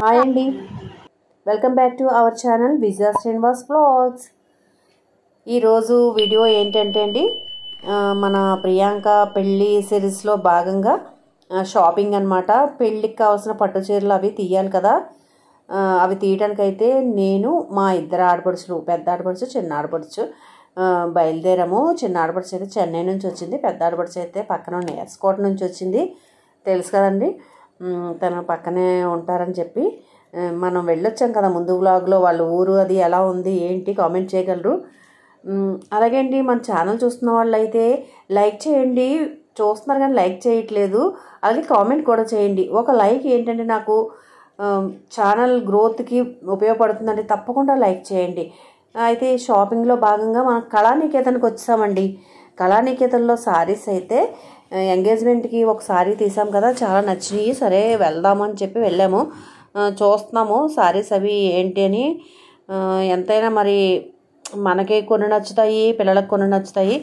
Hi అండి, welcome back to our channel Vijaya Srinivas vlogs. ఈరోజు video ఏంటంటే అండి, మన ప్రియాంక పెళ్ళి సిరీస్లో భాగంగా షాపింగ్ అనమాట. పెళ్ళికి కావాల్సిన పట్టు చీరలు అవి తీయాలి కదా. అవి తీయడానికైతే నేను మా ఇద్దరు ఆడపడుచులు, పెద్ద ఆడపడుచు చిన్న ఆడపడుచు బయలుదేరాము. చిన్న ఆడపడుచు అయితే చెన్నై నుంచి వచ్చింది, పెద్ద ఆడపడుచు అయితే పక్కన నేర్చుకోట నుంచి వచ్చింది. తెలుసు కదండి, తన పక్కనే ఉంటారని చెప్పి మనం వెళ్ళొచ్చాం కదా. ముందు వ్లాగ్లో వాళ్ళ ఊరు అది ఎలా ఉంది ఏంటి కామెంట్ చేయగలరు. అలాగే అండి, మన ఛానల్ చూస్తున్న వాళ్ళు అయితే లైక్ చేయండి. చూస్తున్నారు కానీ లైక్ చేయట్లేదు, అలాగే కామెంట్ కూడా చేయండి. ఒక లైక్ ఏంటంటే నాకు ఛానల్ గ్రోత్కి ఉపయోగపడుతుందండి, తప్పకుండా లైక్ చేయండి. అయితే షాపింగ్లో భాగంగా మనం కళానికేతన్కి వచ్చామండి. కళానికేతన్లో సారీస్ అయితే ఎంగేజ్మెంట్కి ఒక సారీ తీసాం కదా, చాలా నచ్చినాయి. సరే వెళ్దామని చెప్పి వెళ్ళాము. చూస్తున్నాము సారీస్ అవి ఏంటి అని. ఎంతైనా మరి మనకి కొన్ని నచ్చుతాయి, పిల్లలకు కొన్ని నచ్చుతాయి.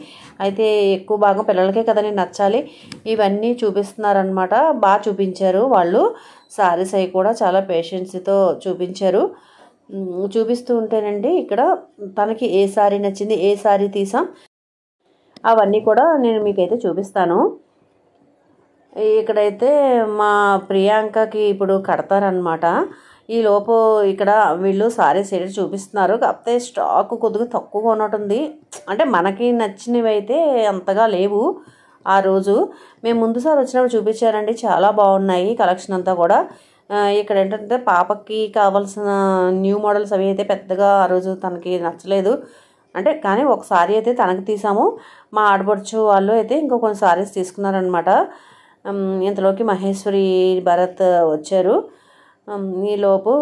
అయితే ఎక్కువ భాగం పిల్లలకే కదని నచ్చాలి. ఇవన్నీ చూపిస్తున్నారనమాట. బాగా చూపించారు వాళ్ళు. సారీస్ అవి కూడా చాలా పేషెన్స్తో చూపించారు. చూపిస్తూ ఉంటేనండి ఇక్కడ తనకి ఏ సారీ నచ్చింది, ఏ సారీ తీసాం, అవన్నీ కూడా నేను మీకైతే చూపిస్తాను. ఇక్కడైతే మా ప్రియాంకకి ఇప్పుడు కడతారనమాట. ఈలోపు ఇక్కడ వీళ్ళు సారీస్ ఏంటి చూపిస్తున్నారు. కాకపోతే స్టాక్ కొద్దిగా తక్కువగా ఉన్నట్టుంది. అంటే మనకి నచ్చినవి అయితే అంతగా లేవు. ఆ రోజు మేము ముందుసారి వచ్చినప్పుడు చూపించారండి, చాలా బాగున్నాయి కలెక్షన్ అంతా కూడా. ఇక్కడ ఏంటంటే పాపకి కావాల్సిన న్యూ మోడల్స్ అవి అయితే పెద్దగా ఆ రోజు తనకి నచ్చలేదు. అంటే కానీ ఒక సారీ అయితే తనకి తీసాము. మా ఆడపడుచు వాళ్ళు అయితే ఇంకో కొన్ని సారీస్ తీసుకున్నారనమాట. ఇంతలోకి మహేశ్వరి భరత్ వచ్చారు. ఈలోపు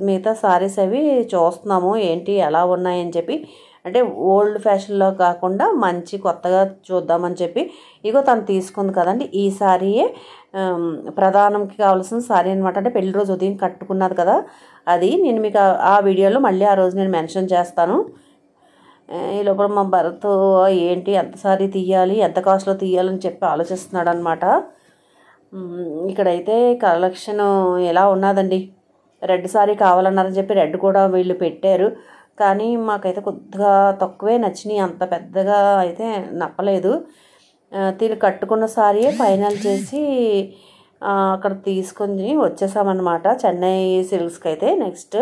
మిగతా సారీస్ అవి చూస్తున్నాము ఏంటి ఎలా ఉన్నాయని చెప్పి. అంటే ఓల్డ్ ఫ్యాషన్లో కాకుండా మంచి కొత్తగా చూద్దామని చెప్పి. ఇగో తను తీసుకుంది కదండి, ఈ సారీయే ప్రధానంకి కావాల్సిన సారీ అనమాట. అంటే పెళ్లి రోజు ఉదయం కట్టుకున్నది కదా, అది నేను మీకు ఆ వీడియోలో మళ్ళీ ఆ రోజు నేను మెన్షన్ చేస్తాను. ఈ లోపల మా భరత్ ఏంటి ఎంత సారీ తీయాలి, ఎంత కాస్ట్లో తీయాలని చెప్పి ఆలోచిస్తున్నాడు అనమాట. ఇక్కడైతే కలెక్షన్ ఎలా ఉన్నదండి. రెడ్ సారీ కావాలన్నారని చెప్పి రెడ్ కూడా వీళ్ళు పెట్టారు. కానీ మాకైతే కొద్దిగా తక్కువే నచ్చినాయి, అంత పెద్దగా అయితే నప్పలేదు. తిని కట్టుకున్న సారీయే ఫైనల్ చేసి అక్కడ తీసుకొని వచ్చేసామన్నమాట చెన్నై సిల్క్స్కి. అయితే నెక్స్ట్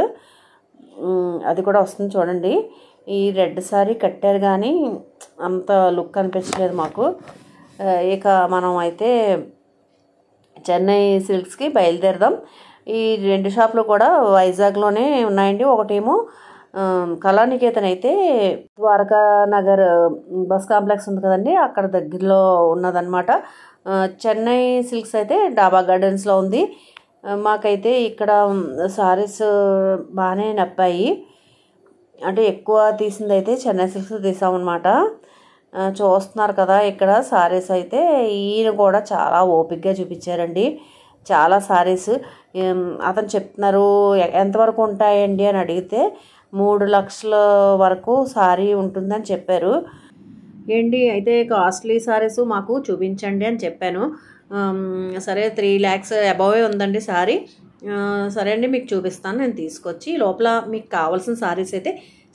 అది కూడా వస్తుంది చూడండి. ఈ రెడ్ సారీ కట్టారు కానీ అంత లుక్ అనిపించలేదు మాకు. ఇక మనం అయితే చెన్నై సిల్క్స్కి బయలుదేరదాం. ఈ రెండు షాపులు కూడా వైజాగ్లోనే ఉన్నాయండి. ఒకటేమో కళానికేతన్ అయితే ద్వారకా నగర్ బస్ కాంప్లెక్స్ ఉంది కదండి, అక్కడ దగ్గరలో ఉన్నదన్నమాట. చెన్నై సిల్క్స్ అయితే డాబా గార్డెన్స్లో ఉంది. మాకైతే ఇక్కడ సారీస్ బాగానే నప్పాయి. అంటే ఎక్కువ తీసింది అయితే చెన్నై సిల్క్స్ తీసామన్నమాట. చూస్తున్నారు కదా ఇక్కడ సారీస్ అయితే ఈయన కూడా చాలా ఓపికగా చూపించారండి. చాలా సారీస్ అతను చెప్తున్నారు ఎంతవరకు ఉంటాయండి అని అడిగితే 3 లక్షల వరకు సారీ ఉంటుందని చెప్పారు. ఏంటి అయితే కాస్ట్లీ సారీస్ మాకు చూపించండి అని చెప్పాను. సరే 3 lakhs అబౌవే ఉందండి సారీ. సరే అండి మీకు చూపిస్తాను నేను తీసుకొచ్చి. లోపల మీకు కావాల్సిన సారీస్ అయితే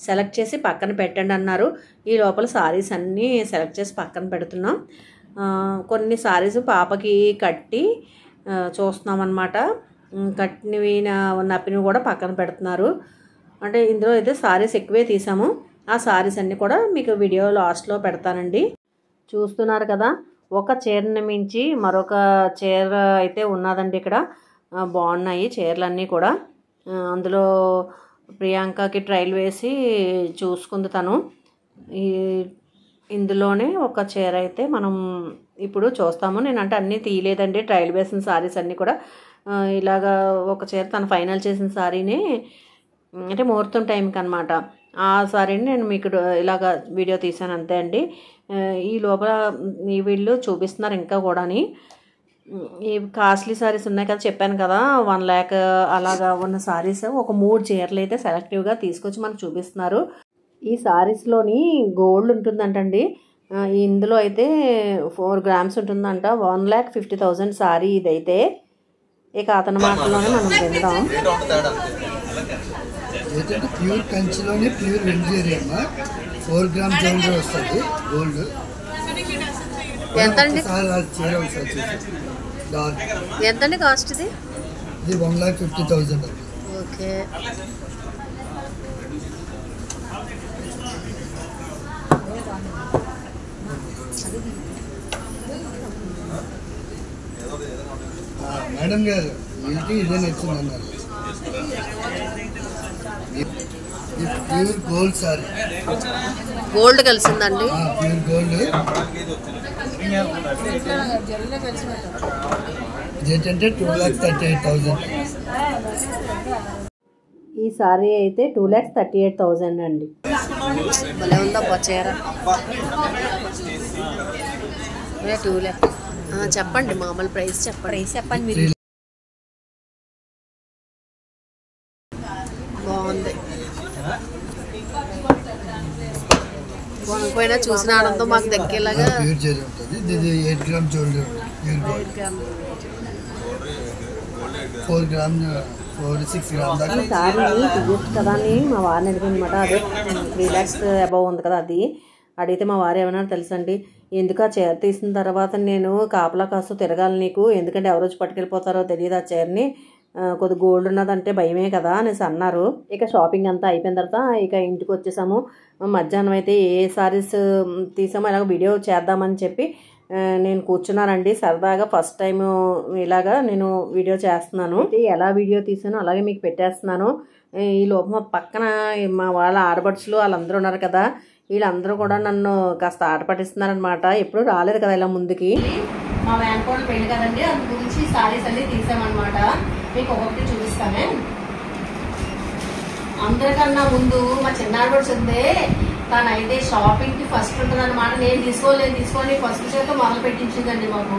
సెలెక్ట్ చేసి పక్కన పెట్టండి అన్నారు. ఈ లోపల సారీస్ అన్నీ సెలెక్ట్ చేసి పక్కన పెడుతున్నాం. కొన్ని సారీస్ పాపకి కట్టి చూస్తున్నాం అన్నమాట. కట్టినవి నప్పినవి కూడా పక్కన పెడుతున్నారు. అంటే ఇందులో అయితే సారీస్ ఎక్కువే తీసాము. ఆ సారీస్ అన్నీ కూడా మీకు వీడియో లాస్ట్లో పెడతానండి. చూస్తున్నారు కదా, ఒక చీరని మించి మరొక చీర అయితే ఉన్నదండి ఇక్కడ. బాగున్నాయి చీరలన్నీ కూడా. అందులో ప్రియాంకకి ట్రైల్ వేసి చూసుకుంది తను. ఇందులోనే ఒక చీర అయితే మనం ఇప్పుడు చూస్తాము. నేనంటే అన్నీ తీయలేదండి, ట్రైల్ వేసిన సారీస్ అన్నీ కూడా. ఇలాగా ఒక చీర తను ఫైనల్ చేసిన సారీని అంటే ముహూర్తం టైంకి అనమాట. ఆ సారీని నేను మీకు ఇలాగ వీడియో తీసాను అంతే అండి. ఈ లోపల వీళ్ళు చూపిస్తున్నారు ఇంకా కూడాని. ఈ కాస్ట్లీ సారీస్ ఉన్నాయి కదా, చెప్పాను కదా 1 lakh అలాగా ఉన్న సారీస్ ఒక 3 చీరలు అయితే సెలెక్టివ్గా తీసుకొచ్చి మనకు చూపిస్తున్నారు. ఈ సారీస్లోని గోల్డ్ ఉంటుందంటండి. ఇందులో అయితే 4 grams ఉంటుందంట. 1,50,000 సారీ ఇదైతే. ఇక అతని మాటల్లోనే మనం విందాం. ఏంటంటే ప్యూర్ కంచిలోనే ప్యూర్ వెంజరీ అమ్మ. 4 గ్రామ్ జ్యువెలరీ వస్తుంది గోల్డ్. ఎంతండి చీర వస్తుంది. ఎంతండి కాస్ట్ ఇది? ఇది 1,50,000. ఓకే. మేడం గారు ఇంటి ఇదే నచ్చిందన్నారు. Pure gold sorry. గోల్డ్ కలిసిందండి. Pure gold. ఇదేంటంటే 2,38,000. ఈ సారీ అయితే 2,38,000 అండి. భలే ఉందా చీర? 2 lakh. చెప్పండి, మామూలు ప్రైస్ చెప్పండి మీరు. బాగుంది. కొనుక్కోయినా చూసిన ఆనందం మాకు దక్కేలాగా. ప్యూర్ జరీ ఉంటుంది. ఇది 8 గ్రామ్ జ్యువెలరీ ఉంటుంది. 4 గ్రామ్ 6 గ్రామ్ దాకా. ఈ సారీని తీయచ్చు కదా అని మా వారిని అడిగిందన్నమాట. అదే 3 lakhs అబౌవ్ ఉంది కదా అది. అడిగితే మా వారు ఏమన్నా తెలుసండి, ఎందుకు ఆ చీర తీసిన తర్వాత నేను కాపలా కాస్తూ తిరగాలి నీకు, ఎందుకంటే ఎవరు వచ్చి పట్టుకెళ్ళిపోతారో తెలియదు ఆ చీరని, కొద్ది గోల్డ్ ఉన్నదంటే భయమే కదా అనేసి అన్నారు. ఇక షాపింగ్ అంతా అయిపోయిన తర్వాత ఇక ఇంటికి వచ్చేసాము. మధ్యాహ్నం అయితే ఏ సారీస్ తీసామో ఇలాగ వీడియో చేద్దామని చెప్పి నేను కూర్చున్నానండి. సరదాగా ఫస్ట్ టైం ఇలాగా నేను వీడియో చేస్తున్నాను. ఎలా వీడియో తీసానో అలాగే మీకు పెట్టేస్తున్నాను. ఈ లోపల పక్కన మా వాళ్ళ ఆడపడుచులు వాళ్ళందరూ ఉన్నారు కదా, వీళ్ళందరూ కూడా నన్ను కాస్త ఆట పట్టిస్తున్నారనమాట. ఎప్పుడు రాలేదు కదా ఇలా ముందుకి. మా వ్యాన్కోడ్ పెళ్లి కదండి, అందు గురించి సారీస్ అన్ని తీసామన్నమాట. మీకు ఒకటి చూపిస్తానే. అందరికన్నా ముందు మా చిన్నాడబడి ఉందే, తనైతే షాపింగ్ కి ఫస్ట్ ఉంటుంది అనమాట. నేను తీసుకొని ఫస్ట్ చేత మొదలు పెట్టించిందండి మాకు.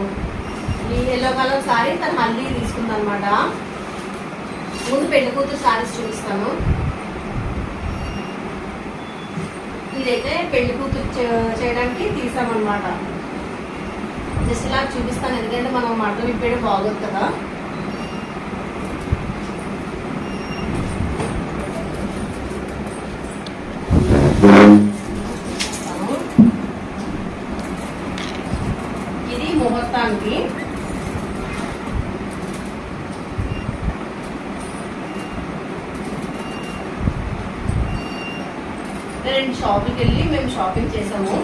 ఈ ఎల్లో కలర్ సారీ తను మళ్ళీ తీసుకుంది అనమాట. ముందు పెళ్లి కూతురు సారీస్ చూపిస్తాను. ఇదైతే పెళ్లి కూతురు చేయడానికి తీసామన్నమాట. జస్ట్ ఇలా చూపిస్తాను, ఎందుకంటే మనం మటన్ విప్పేయడం బాగోదు కదా. ఇది ముహూర్తానికి. రెండు షాపింగ్కి వెళ్ళి మేము షాపింగ్ చేసాము.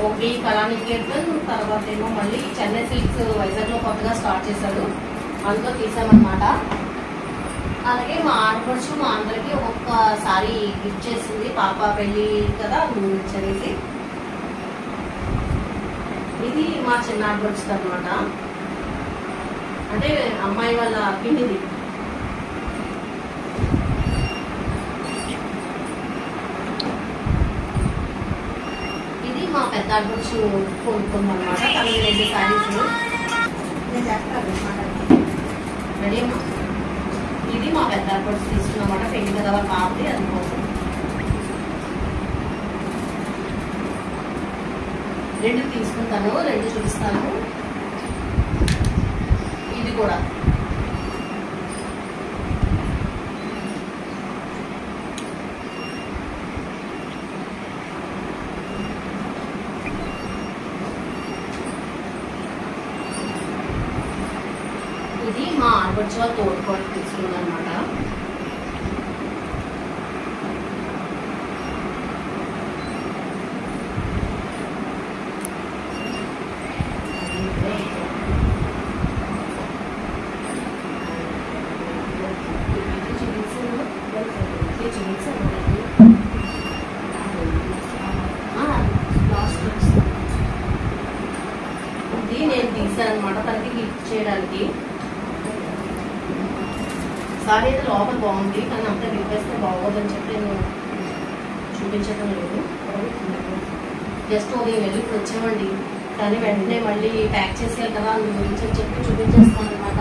ఒకటి కళానికేతన్, తర్వాత ఏమో మళ్ళీ చెన్నై సిల్క్స్ వైజాగ్లో కొత్తగా స్టార్ట్ చేశాడు, అందులో తీసామన్నమాట. అలాగే మా ఆడపడుచు మా అందరికి ఒక్కొక్కసారి గిఫ్ట్ చేసింది. పాప పెళ్ళి కదా చదివేసి. ఇది మా చిన్న ఆడపడుచుది అనమాట, అంటే అమ్మాయి వాళ్ళ పిన్నిది. ఇది మా పెద్ద ఆడపడుచు కొనుక్కుందనమాట. తనకి 2 సారీస్ రెడీ అమ్మా. ఇది మా పెద్ద ఆడపడుచు తీసుకున్నమాట, పెళ్లి కదా వాళ్ళ పాపది, అందుకోసం 2 తీసుకుంటాను, 2 చూపిస్తాను. ఇది కూడా ఇది మా ఆడపడుచు వాళ్ళ తోడుకోవడం తీసుకున్నదన్నమాట. ఇది నేను తీసానమాట తనకి గిఫ్ట్ చేయడానికి. సారీ అయితే లోపల బాగుంది, కానీ అంతా విప్పేస్తే బాగోదని చెప్పి నేను చూపించడం లేదు. జస్ట్ ఉదయం వెళ్ళి ఇప్పుడు వచ్చామండి, కానీ వెంటనే మళ్ళీ ప్యాక్ చేసేయాలి కదా, అందు గురించి అని చెప్పి చూపించేస్తాను అనమాట.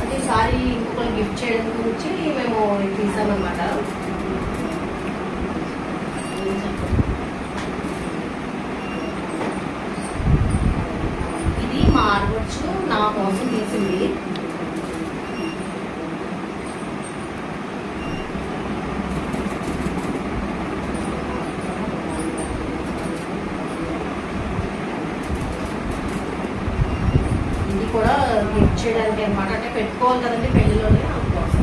అది సారీ ఇంకొకరు గిఫ్ట్ చేయడం గురించి మేము తీసామన్నమాట. ఖర్చు నా కోసం తీసింది. ఇది కూడా గిఫ్ట్ చేయడానికి అనమాట, అంటే పెట్టుకోవాలి కదండి పెళ్లిలోనే, అందుకోసం.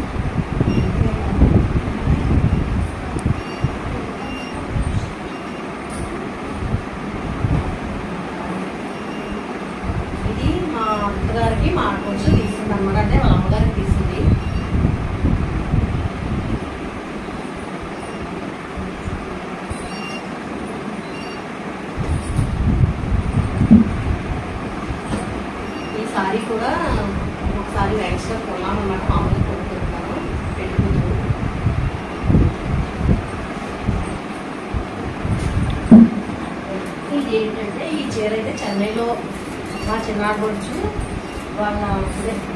ఇది మా అత్తగారికి మా ఆడపడుచు తీసింది అనమాట, అంటే వాళ్ళ అమ్మగారికి తీసింది. ఈ సారీ కూడా ఒకసారి ఎక్స్ట్రా కొన్నామన్నమాట, మామూలుగా కొనుక్కుంటాను పెట్టుకుంటాను. ఇది ఏంటంటే ఈ చీర అయితే చెన్నైలో మా చిన్నాడబడుచు వాళ్ళ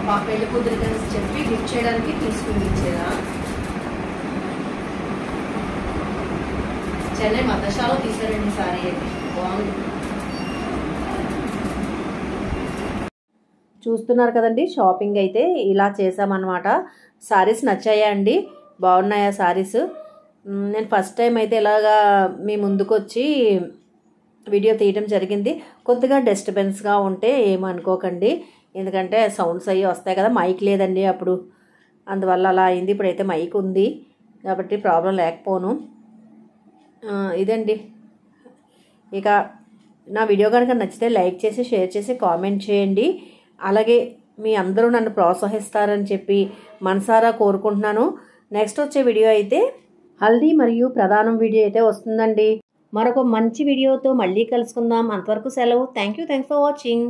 మా పెళ్లి కూతురు కలిసి చెప్పి గిఫ్ట్ చేయడానికి తీసుకుని ఇచ్చేదా. చెన్నై మద్దశాలో తీసారండి సారీ అయితే, బాగుంది. చూస్తున్నారు కదండి, షాపింగ్ అయితే ఇలా చేసామన్నమాట. సారీస్ నచ్చాయా అండి? బాగున్నాయా సారీస్? నేను ఫస్ట్ టైం అయితే ఇలాగా మీ ముందుకు వచ్చి వీడియో తీయడం జరిగింది. కొద్దిగా డిస్టర్బెన్స్గా ఉంటే ఏమనుకోకండి, ఎందుకంటే సౌండ్స్ అయ్యి వస్తాయి కదా, మైక్ లేదండి అప్పుడు, అందువల్ల అలా అయింది. ఇప్పుడైతే మైక్ ఉంది కాబట్టి ప్రాబ్లం లేకపోను. ఇదండి. ఇక నా వీడియో కనుక నచ్చితే లైక్ చేసి షేర్ చేసి కామెంట్ చేయండి. అలాగే మీ అందరూ నన్ను ప్రోత్సహిస్తారని చెప్పి మనసారా కోరుకుంటున్నాను. నెక్స్ట్ వచ్చే వీడియో అయితే హల్దీ మరియు ప్రధానం వీడియో అయితే వస్తుందండి. మరొక మంచి వీడియోతో మళ్ళీ కలుసుకుందాం. అంతవరకు సెలవు. Thank you for watching.